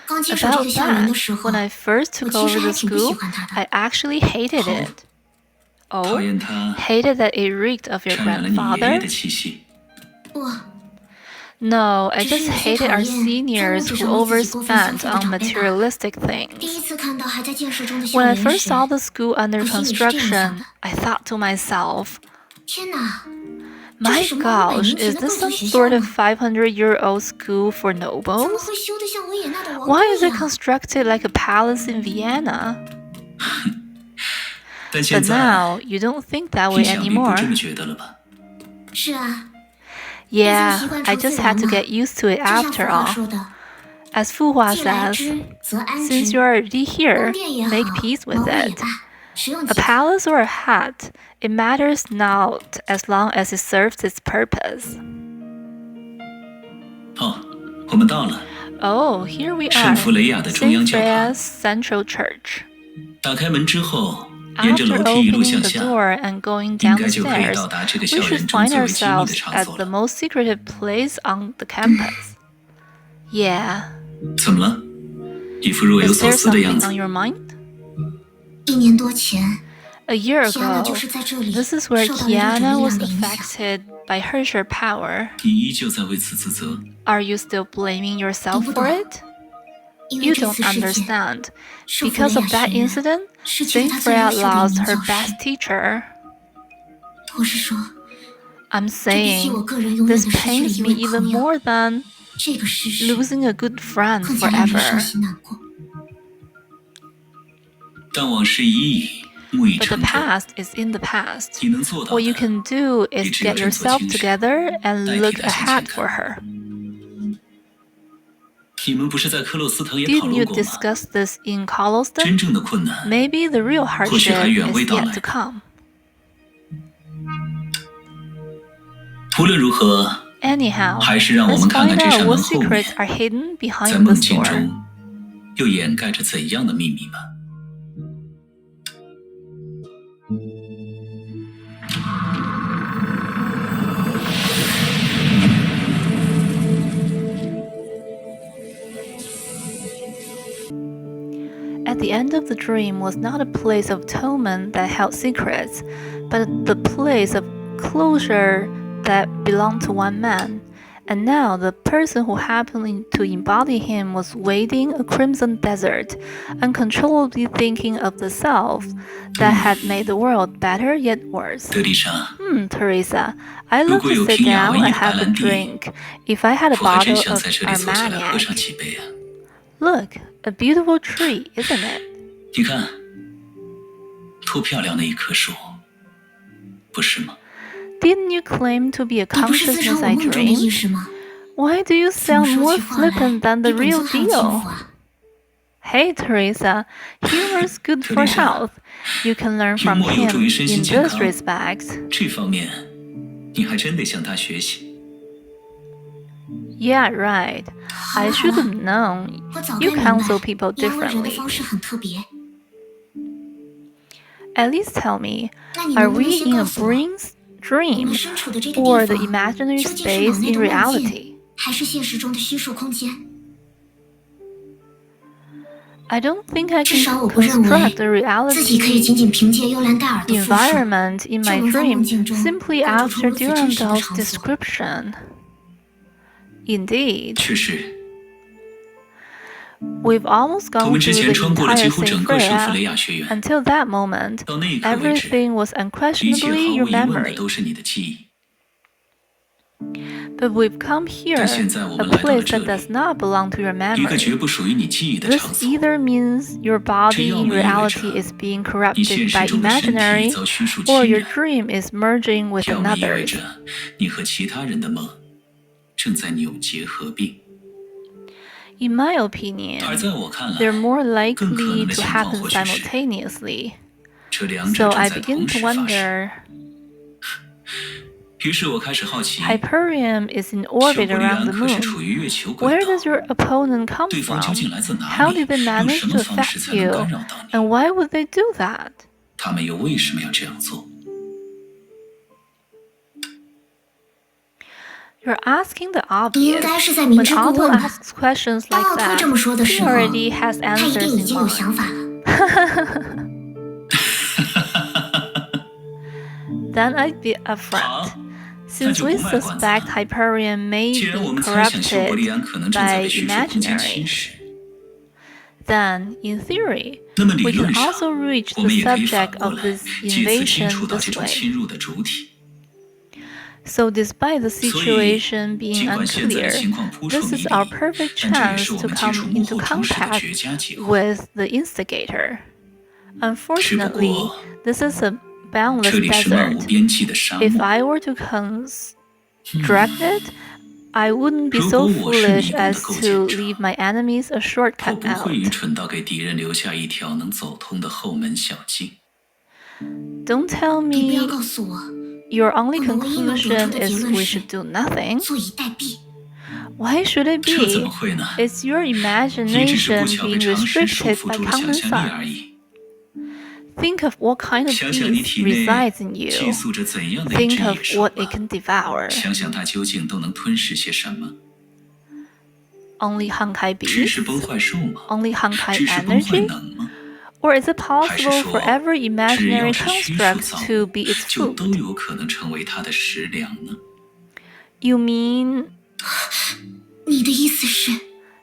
About that, when I first took over the school, I actually hated it. Oh, hated that it reeked of your grandfather? No, I just hated our seniors who overspent on materialistic things. When I first saw the school under construction, I thought to myself, my gosh, is this some sort of 500-year-old school for nobles? Why is it constructed like a palace in Vienna? But now, you don't think that way anymore. Yeah, I just had to get used to it after all. As Fu Hua says, since you're already here, make peace with it. A palace or a hut, it matters not as long as it serves its purpose. Oh, here we are, St. Freya's Central Church. After opening the door and going down the stairs, we should find ourselves at the most secretive place on the campus. Yeah. Is there something on your mind? A year ago, this is where Kiana was affected by Herrscher power. Are you still blaming yourself for it? You don't understand. Because of that incident, St. Freya lost her best teacher. I'm saying, this pains me even more than losing a good friend forever. But the past is in the past. What you can do is get yourself together and look ahead for her. Didn't you discuss this in Coloston? Maybe the real hardship is yet to come. Anyhow, let's find out what secrets are hidden behind this door. At the end of the dream was not a place of atonement that held secrets, but the place of closure that belonged to one man. And now the person who happened to embody him was wading a crimson desert, uncontrollably thinking of the self that had made the world better yet worse. Teresa, I'd love to sit down and have a drink if I had a bottle of Armagnac. Look, a beautiful tree, isn't it? 你看，多漂亮的一棵树，不是吗？ Didn't you claim to be a consciousness I dreamed? Why do you sound more flippant than the real deal? Hey, Teresa, humor's good for health. You can learn from him in this respect. 这方面，你还真得向他学习。 Yeah, right. I should have known. You counsel people differently. At least tell me, are we in a brain's dream or the imaginary space in reality? I don't think I can construct a reality environment in my dream simply after Durandal's description. Indeed. 确实， We've almost gone 我们之 through 前 the 穿过了 entire 几乎 St. 整个圣弗雷 Freya. 亚学院， Until that moment, 到那一刻为止， everything was 一切毫 unquestionably 无 your 疑问的 memory. 都是你的记忆。 But we've come here, 但现在我 a 们来到了 place 这 that 里， does not belong to your 一个绝 memory. 不属于你记忆的场 This 所。 either means your 这 body 要 in 么意味 reality 着 is being 你 corrupted 现 by 实中的身体 imaginary, 遭虚数 or 侵 your 染， dream is merging with 要么意味 another's. 着你和其他人的梦正在扭结合并。 In my opinion, 而在我看来， they're more 更可 likely 能的 to 情况 happen 或许是， simultaneously. 这两者 So 正 I 在 begin 同 to 时发生。 wonder, 于是我开始好奇， Hyperion is in 小 orbit 布里 around 安 the 可是 moon. 处于月球轨 Where 道， does your opponent come 对方究 from? 竟来自哪 How 里？ did they 用 manage 什么 to 方式 affect 才能 you? 干扰到你？ And why would they do that? 他们又为什么要这样做？ You're asking the 你 obvious. 应该是在明 When 知故 Otto 问的。 asks questions 当 like 奥托 that, 这么说的 he 时候， already has 他一定 answers 已 in 经有想 mind. 法了。Then I'd be upfront. Since we suspect Hyperion may 既然我 be 们猜想修伯利 corrupted 安可能正在 by 被虚数空间 imaginary, 侵蚀， then, in theory, 那么理 we can 论上 also reach 我 the 们也可以反 subject 过 of 来 this 借此接 invasion 触到这 this 种 way. 侵入的主体。 So despite the 所以， situation being 尽管现在的 unclear, 情况扑朔 this 迷 is our 离， perfect 但这也 chance 是我 to 们技 come 术幕 into 后主使的 contact 绝佳机会。 with the instigator. 只不 Unfortunately, 过， this is a 这 boundless 里是漫无 desert. 边际的沙 If 漠。 I were to construct it, I wouldn't be 如 so 果我是 foolish 迷宫的 as 构 to 建者， leave my enemies a 我 shortcut 不会愚 out. 蠢到给敌人留下一条能走通的后门小径。 Don't tell 你不要 me 告诉我， your only 我们唯一能得出 conclusion 的结 is 论 we 是 should do nothing. 坐以待毙。 Why should it 这怎 be? 么会呢？ It's your 你只是不 imagination 巧被 being 常识束 restricted 缚 by 住了 common 想象力而 sense. 已。 Think of what kind of 想想你 beast 体内 resides in 寄 you. 宿着怎样的一只 Think of 野兽 what 吧 it can devour. 想想它究竟都能吞噬些什么？ Only Honkai 只是 beasts? 崩坏兽吗？ Only Honkai 只是崩坏 energy? 能吗？ Or is it 还是 possible 说 for every 只要 imaginary 是虚数 construct 造 to 物， be its 就都 food? 有可能成为它的食粮呢？ You mean 你的意思是，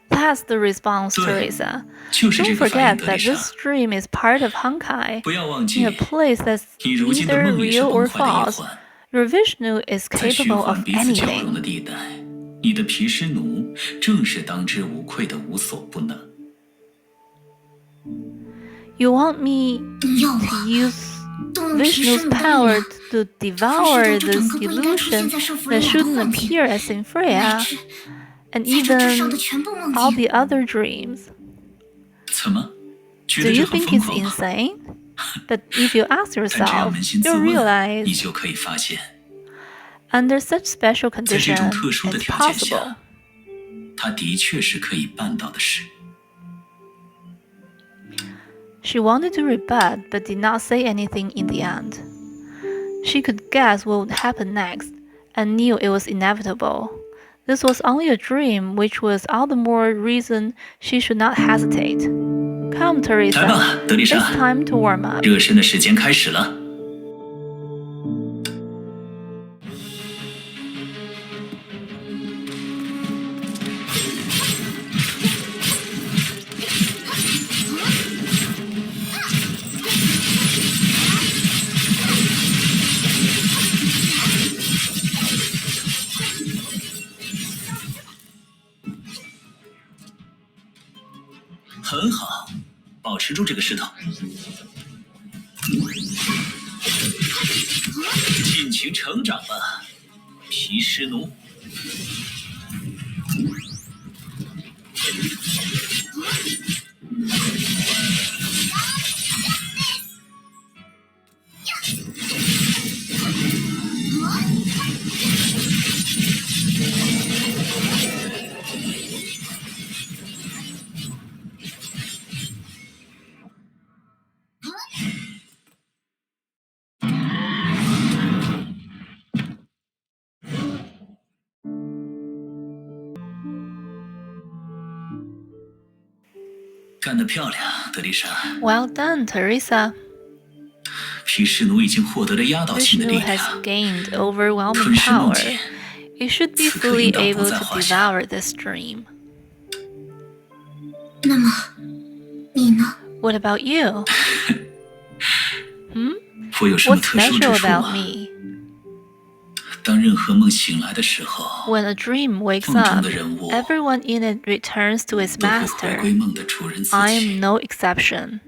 that's the response, 对， Teresa? 就是 Don't 这个反应， forget 德丽 that 莎。 this dream is part of Honkai, 不要忘 in 记 a，place that's 你如今的 neither 梦也是 real 崩 or 坏的一 false. 环。 Your Vishnu is 在虚 capable 幻 of 彼此交融的 anything. 地带，你的毗湿奴正是当之无愧的无所不能。 You want me 你要 to 我 use 动用毗湿 Vishnu's 奴的力 power 量， to 腐蚀 devour 掉这 this 整个不应该出现 illusion 在圣弗 that 雷亚的 shouldn't 幻境， appear as in 乃 Freya, 至 and 在这之上的 even 全部梦 all 境。 the other dreams. 怎么？觉 Do 得这 you 很 think 疯 it's 狂吗？ insane? But if you ask 但这样 yourself, 扪心自 you'll 问，你 realize 就可以发现， under such special 在这种 condition, 特殊的 it's 条件 possible. 下，它的确是可以办到的事。 She wanted to rebut, but did not say anything in the end. She could guess what would happen next, and knew it was inevitable. This was only a dream, which was all the more reason she should not hesitate. Come, 来 Teresa, 吧，德丽 it's 莎， time to warm up. 热身的时间开始了。 很好，保持住这个势头，尽情成长吧，毗湿奴。干得漂亮，德丽莎。 Well done, Teresa. 毗湿奴已经获得了压倒性的 Vishnu 力 has 量， gained overwhelming 吞噬梦 power. 境， It should be 此刻 fully 应当不 able 在 to 话下。 devour this dream. 那么，你呢？ What about you? 我有什么 What's 特殊之 special 处 about 吗？ me? 当任何梦醒来的时候， When a dream wakes 梦中 up, 的人物 everyone in it returns to its 都会回归 master. 梦的主人自 I am 己。 no exception.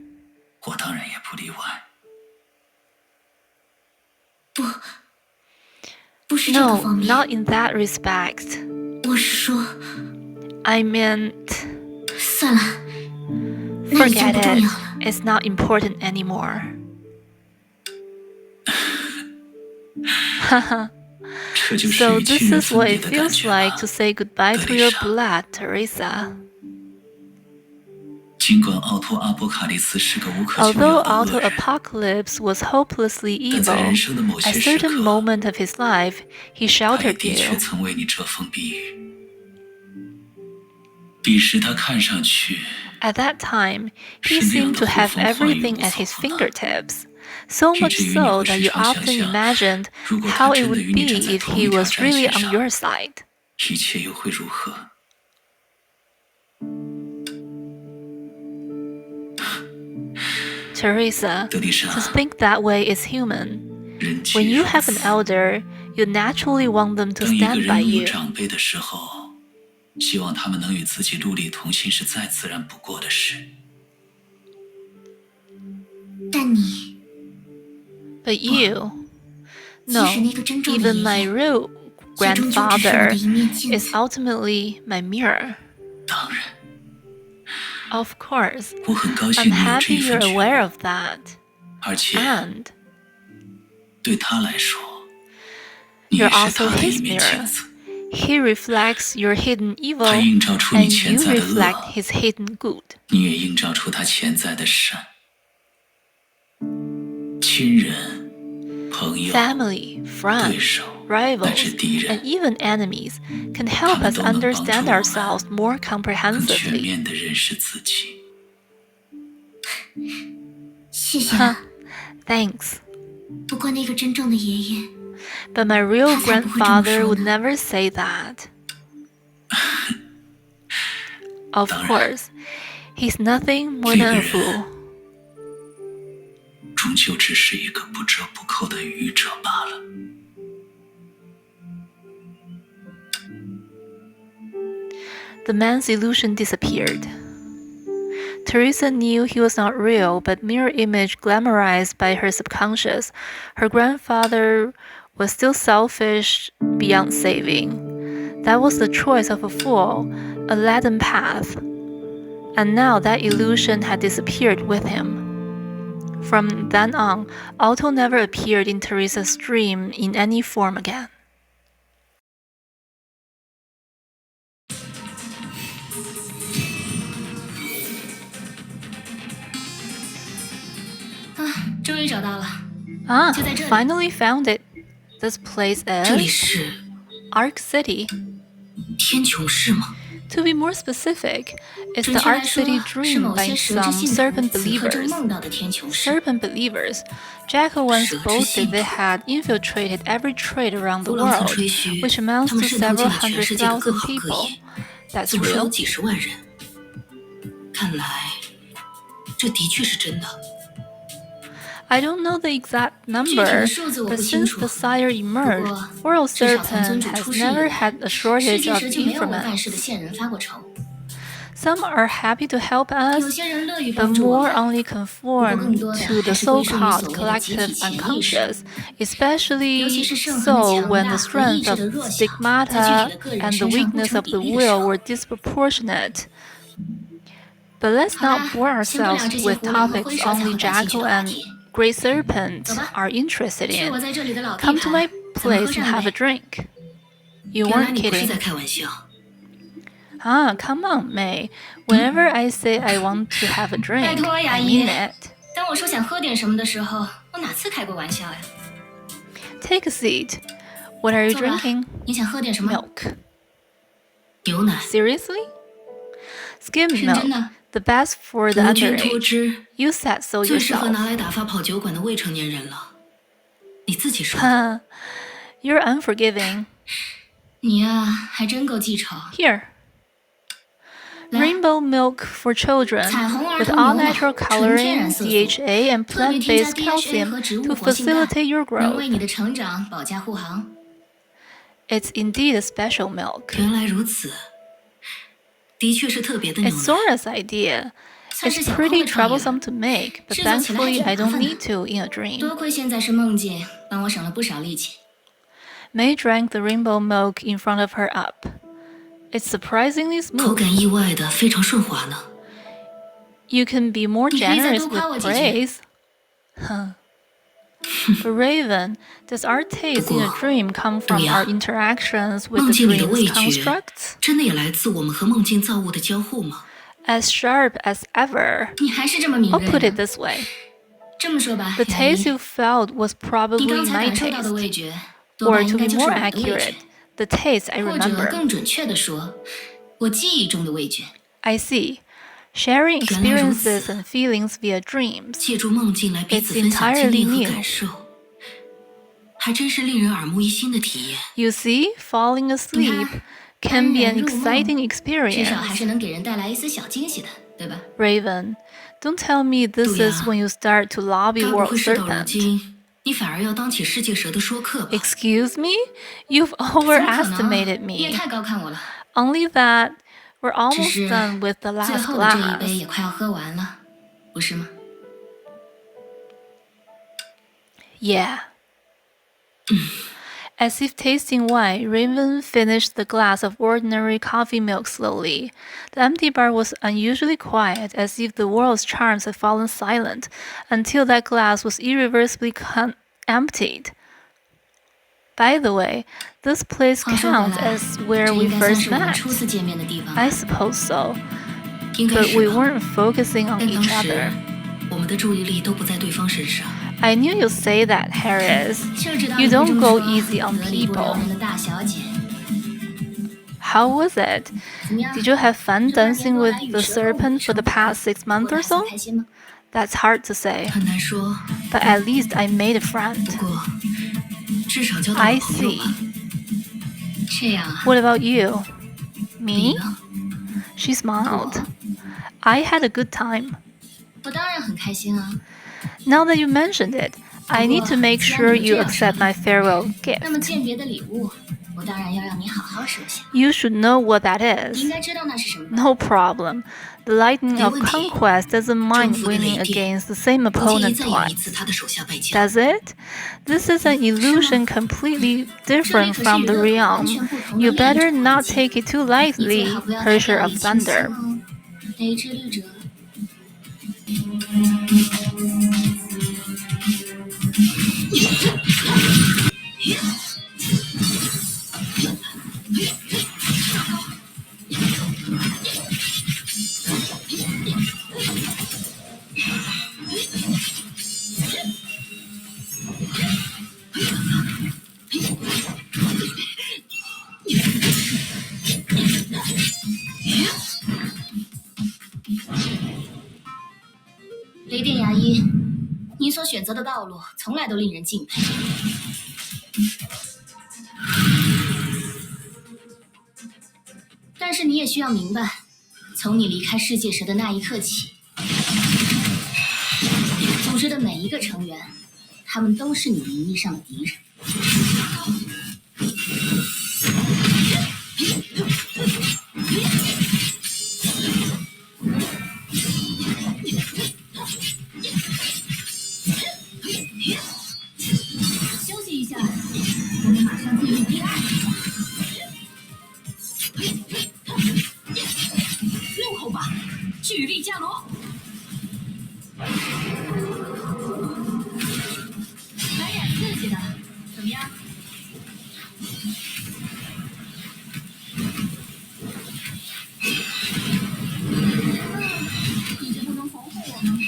我当然也不例外。不是这个 No, 方面。 not in that respect. 我是说， I meant, 算了，那已经 forget 不重 it. 要了。 It's not important anymore. 这就是 So 与 this 亲人 is 分 what 别 it 的感 feels 觉 like 吧 to say goodbye to 德丽 your 莎。 blood, Teresa. 尽管奥托阿波卡利斯是个无可救 Although 药的恶 Auto 人， Apocalypse was hopelessly 但在 evil, 人生的某 at 些时 certain 刻， moment of his life, he 他也 sheltered 的确 you. 曾为你遮风避雨。彼时他看上去 At that time, he 是那样 seemed to 的呼 have 风唤雨 everything 无 at 所 his 不能， fingertips, so 以 much 至于你 so 会 that 时 you 常想 often 象， imagined 如果他 how it 真的 would 与你站 be 在 if 同 he 一条 was 战 really 线 on 上， your side. 一切又会如何？ Teresa, 德丽莎， to think that way is human. 人 When 皆 you 如 have an 此。 elder, you naturally want them to 当一个 stand by 人有 you. 长辈的时候，希望他们能与自己戮力同心是再自然不过的事。 但你 But you, 即使 no, 那个真正的 even 爷 my 爷， real 最终就只是我的 grandfather 一面镜 is 子。 ultimately my mirror. 当然， Of course, 我很高 I'm 兴你有这 happy 一 you're 份觉 aware 悟， of that. 而且 And 对他来说，你 you're 也是 also 他的一 his 面 mirror. 镜子。 He reflects your hidden 他 evil, 映照出你 and 潜 you 在的 reflect 恶， his hidden good. 你也映照出他潜在的善。亲人、朋友、 Family, 对 friends, 手，乃 rivals, 至敌 and 人， even enemies can help us 他们都能帮助 understand 我们 ourselves more 更全 comprehensively. 面地认识自己。 谢谢 Huh, 了。 thanks. 不过那个真正的爷爷， But my real 他才不会这么 grandfather 说 would 呢。 never say that. Of 当然， course, he's nothing more 这 than 个 a 人 fool. 终究只是一个不折不扣的愚者罢了。 The man's illusion disappeared. Teresa knew he was not real, but mirror image glamorized by her subconscious. Her grandfather was still selfish beyond saving. That was the choice of a fool, a leaden path. And now that illusion had disappeared with him. From then on, Otto never appeared in Teresa's dream in any form again. 终于找到了， Ah, 就在这里。 finally found it. This place 这里 is 是 Ark City. 天穹市吗？ To be more specific, it's 准 the 确来 Ark 说， City 是 dream 某 by 些蛇之 some 信徒 serpent 此刻正 believers. 梦到的天穹市。 Serpent believers. Jacko once 蛇之 boasted 信 they 徒。 had infiltrated every trade around the 弗朗曾 world, 吹嘘， which amounts 他们 to 渗透进 several 了全 hundred 世界的各 thousand 行各 people. 业， That's 总说有 real. 几十万人。看来，这的确是真的。 I don't know the exact 具体的 number, 数字我 but 不清 since 楚。 the sire 不 emerged, 过， World 至少从尊 Serpent 主 has 出世以 never 来， had a 世 shortage 界 of 时就没有为办 informants. 事的线人发过愁。 Some are happy to help 有 us, 些人乐于 but 帮助我 more 们， only 不过 conform 更多的 to the 还是归顺于 so-called 所谓的集体 collective 潜意识， unconscious, 尤 especially 其是圣痕的 so 强 when 大 the 和意 strength 志 of 的弱小，在具体 stigmata 的个人 and the 身上不 weakness 成 of 比 the 例的时 will 候。 were disproportionate. But let's 好 not 啦， bore 先不聊 ourselves 这些 with 狐狸和 topics 灰蛇才 only 会感兴趣 Jacko 的话 and 题。 Great Serpent 走吧， are interested 是我 in. 在这里的老地 Come to my 盘，咱们喝 place 上 and 一 have a 杯。 drink. You 原来 weren't 你不是 kidding. 在开玩笑。 Ah, come on, May. Whenever I say I want to have a 拜 drink, 托，牙 I 医。 mean it. 当我说想喝点什么的时候，我哪次开过玩笑呀？ Take a seat. What are you 坐吧 drinking? 你想喝点什么？ Milk. 牛奶。 Seriously? Skim 认真 milk. 的， The best for the 无菌脱 underage. 脂， You said so 最适合 yourself. 拿来打发跑酒馆的未成年人了。你自己说的。 Huh. You're unforgiving. 你呀，还真够记仇。 Here. 来， Rainbow milk for children 彩虹儿 with 童 all 牛奶， natural 纯天 coloring, 然色素， DHA, and 特别添加 plant-based DHA 和 calcium 植物 to 活性钙， facilitate your 能 growth. 为你的成长保驾护航。 It's indeed a special milk. 原来如此，的确是特别的牛 It's 奶。 Sora's idea. 算 It's 是小空 pretty 的创意了， troublesome to make, but 制作起来还 thankfully 挺 I 麻 don't 烦的。 need to in a dream. 多亏现在是梦境，帮我省了不少力气。 May drank the rainbow milk in front of her up. It's surprisingly 口 smooth. 感意外的非常顺滑呢。 You can be more 你可以再 generous 多夸我 with 几句。 praise. Huh. But Raven, does our taste in a dream come from 对呀。 our interactions with 梦 the 境里的 dream's 味觉 constructs? 真的也来自我们和梦境造物的交互吗？ as sharp as ever. 你还是这么敏 I'll 锐 put 的 it this way. 这么说吧， The 雅 taste 一， you felt was 你 probably 刚才 my 感受到的 taste. 味觉，多 Or 半应 to 该 be 就是 more 我的味觉， accurate, the taste I 或者 remember. 更准确地说，我记忆中的味觉。 I see. Sharing 原来如此。 experiences and feelings via dreams. 借助梦境来彼 It's 此分享经 entirely 历和 new. 感受，还真是令人耳目一新的体验。 You see, falling 你 asleep 看， can be 安 an 然入梦， exciting 至少还 experience. 是能给人带来一丝小惊喜的，对吧？ Raven, don't tell me this 杜亚， is when you start to lobby 该不 World 会事到如 Serpent. 今，你反而要当起世界蛇的说客吧？ Excuse me? You've 怎么可能？ overestimated 你也 me. 太高看我了。 Only that we're 只 almost 是 done with the 最 last 后的这一杯 glass. 也快要喝完了，不是吗？ Yeah. As if tasting wine, Raven finished the glass of ordinary coffee milk slowly. The empty bar was unusually quiet, as if the world's charms had fallen silent, until that glass was irreversibly emptied. By the way, this place 话说回 counts 来， as where 这 we 应该算 first 是我们 met. 初次见面的地方 I 吧？ suppose so, 应该 but 是 we 吧？ weren't focusing on 但 each 当时 other. 我们的注意力都不在对方身上。 I knew you'd say that, Harris. 就知道 You 你会这 don't 么 go 说， easy on 得理不饶 people. 人的大小姐。 How was it? 怎么样？ Did you have fun 这半年 dancing 多 with 来与 the 蛇共舞的 serpent for the 生活， past 6 months 过得 or 还算 so? 开心吗？ That's hard to say, 很难说， but at least I made a 不 friend. 过至少交到 I 了朋友 see. 吧。这样啊？ What about you? 你 Me? 呢？ She smiled. 我 I had a good time. 我当然很开心啊。 Now that you mentioned it, I need to make sure you accept my farewell 那么 gift. 鉴别的礼物，我当然要让你好好收下。 You should know what that 你应 is. 该知道那是什么吧？ No problem. The lightning of 没问题。 conquest doesn't mind 征服的 winning 雷电 against the same 不介意 opponent 再演一次 twice. 他的手下败将。 Does it? This is an illusion completely different from the realm. You better not take it too 你 lightly, 最好不要再 Herrscher 掉 of 以轻心 Thunder. 哦，雷之律者。雷电牙医，你所选择的道路从来都令人敬佩。但是你也需要明白，从你离开世界时的那一刻起，组织的每一个成员，他们都是你名义上的敌人。休息一下，我们马上进入第二场。入口吧，巨力伽罗。来点刺激的，怎么样？你就不能防护我吗？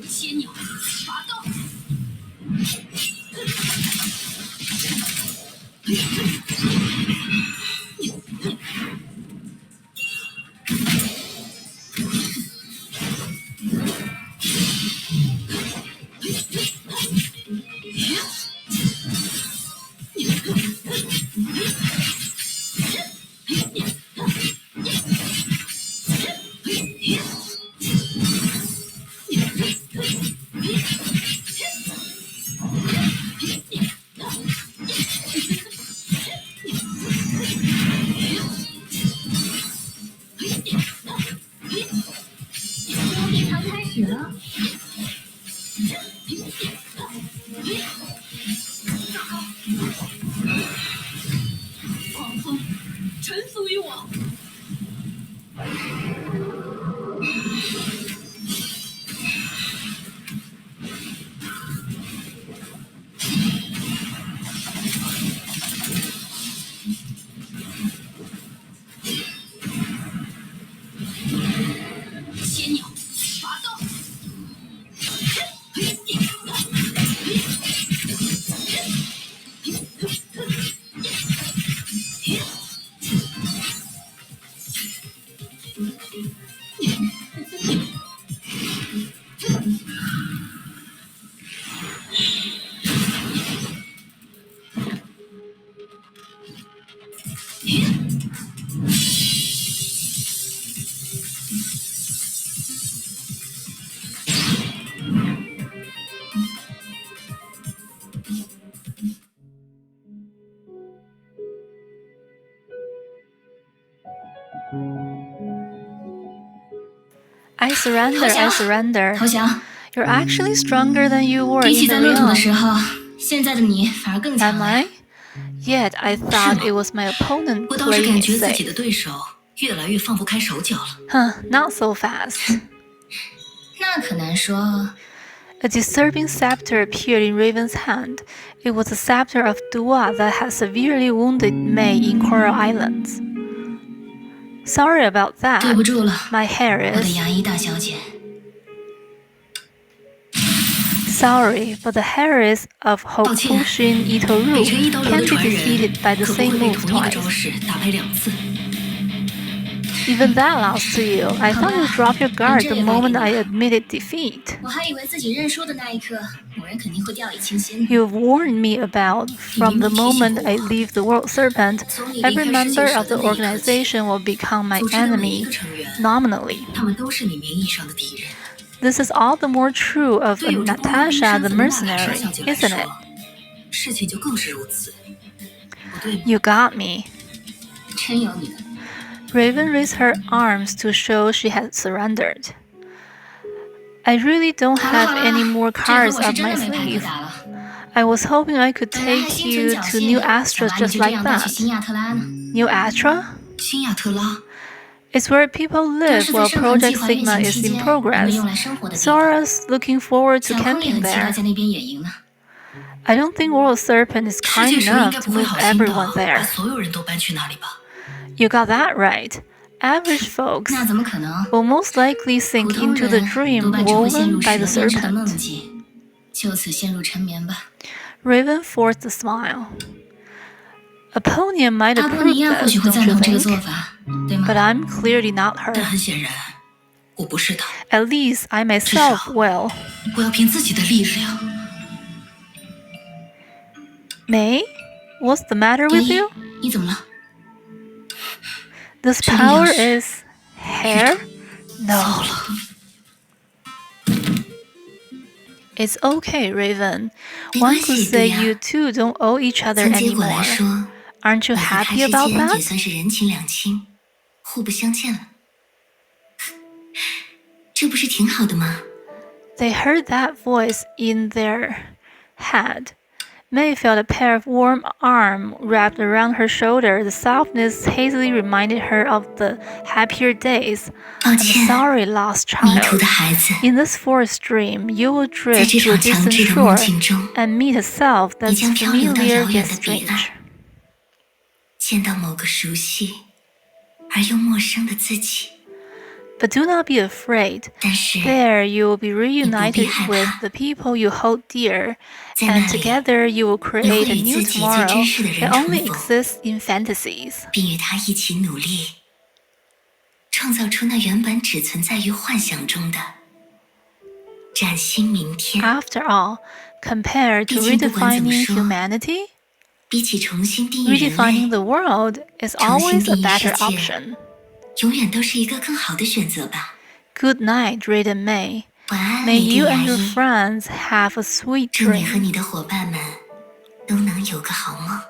千鸟拔刀。始了。狂风，臣服于我。I surrender, I surrender. 投降。 You're actually stronger than you were 比 in 起 the 在乐土的时 realm. 候，现在的你反而更强 Am 了。 I? Yet I thought 是吗？ it was my opponent 我倒是 playing 感 it 觉自己的 safe. 对手越来越放不开手脚了。 Huh, not so fast. 那可难说。 A disturbing scepter appeared in Raven's hand. It was the scepter of Dua that had severely wounded Mei in Coral Islands. Sorry about 对 that. 不住了， My hair 我的 is. 牙医大小姐。 Sorry, but the Harris of 抱歉， Hokushin 北 Itoru 辰一刀流 can't 的 be 传人 defeated by the 可不 same 会被 move 同一个招 twice. 式打败2次。 Even that lost to you. I thought you dropped your guard the moment I admitted defeat. 我还以为自己认输的那一刻，某人肯定会掉以轻心。 You've warned me about from the moment I leave the World Serpent, every member of the organization will become my 组织的每一 enemy, 个成员， nominally. 他们都是你名义上的敌人。 This is all the more true of 对有着光辉 Natasha 身 the 份的娜塔莎 mercenary, 小姐来 isn't 说 it? 事情就更是如此，不对吗？ You got me. 真有你的。 Raven raised her arms to show she had surrendered. I really don't 好了 have 好了， any more 这回 cards 我是 up 真 my 的没牌可 sleeve. 打了。 I was hoping I could 本来还 take 心存 you 侥 to 幸， New 想把 Astra 你 just 就这 like 样带去 that. 新亚特拉呢。 New Astra? 新亚特拉， It's where people 它 live 是在 while 圣堂计 Project 划运 Sigma 行 is 期 in 间，人们 progress. 用来生活的地方。 Sora's looking forward to 小亨也 camping 很期待 there. 在那边野营呢。 I don't think World Serpent is 世 kind 界神应 enough 该 to 不会 move 好心的 everyone 把 there. 所有人都搬去那里吧？ You got that right. Average folks 那怎么可能？ will most likely 普 sink 通 into the 人 dream 多半只会陷 woven 入 by 蛇 the 编织的梦 serpent. 境，就此陷入沉眠吧。 Raven forced a smile. Aponian might 阿波 approve 尼亚或 this, 许会 don't 赞 you 同这个 think? 做法，对吗？ But I'm clearly not 但 her. 很显然，我不是他。 At least I 至少 myself will. 我要凭自己的力量。 May? What's the matter 牙 with 医 you?，你怎么了？ This 这力 power 量是 is hair? 糟 No. 了， It's okay, Raven. 没 One 关 could 系， say 对呀。 you two don't owe each other 从结果来 anymore. 说， Aren't you 我和他 happy 之 about 间也 that? 算是人情两清，互不相欠了。这不是挺好的吗？ They heard that voice in their head. May felt a pair of warm arms wrapped around her shoulder. The softness hazily reminded her of the happier days. 抱 I'm 歉， sorry, lost 迷途 child. 的孩子， In this forest dream, you will 在 drift 这 to a 场强 distant 制的梦 shore 境中， and meet a self that's 你将漂流到 familiar 遥远 yet 的彼岸。 strange. 见到某个熟悉而又陌生的自己， But do not be afraid. 但是 There you will be reunited 害怕。 with the people you hold dear, 在那 and 里， together you will 你会 create a 与 new 自己最 tomorrow 真实的人 that only 重逢， exists in fantasies. 并与他一起努力，创造出那原本只存在于幻想中的崭新明天。 After all, compared to 毕竟不管怎么 redefining 说， humanity, 比起重新定义人 redefining 类， the world is 重新 always a 定义 better 世界。 option. 永远都是一个更好的选择吧。 Good night, Raiden May. 晚安， May 雷电 you 牙 and your 医。 friends have a sweet 祝你和 dream. 你的伙伴们都能有个好梦。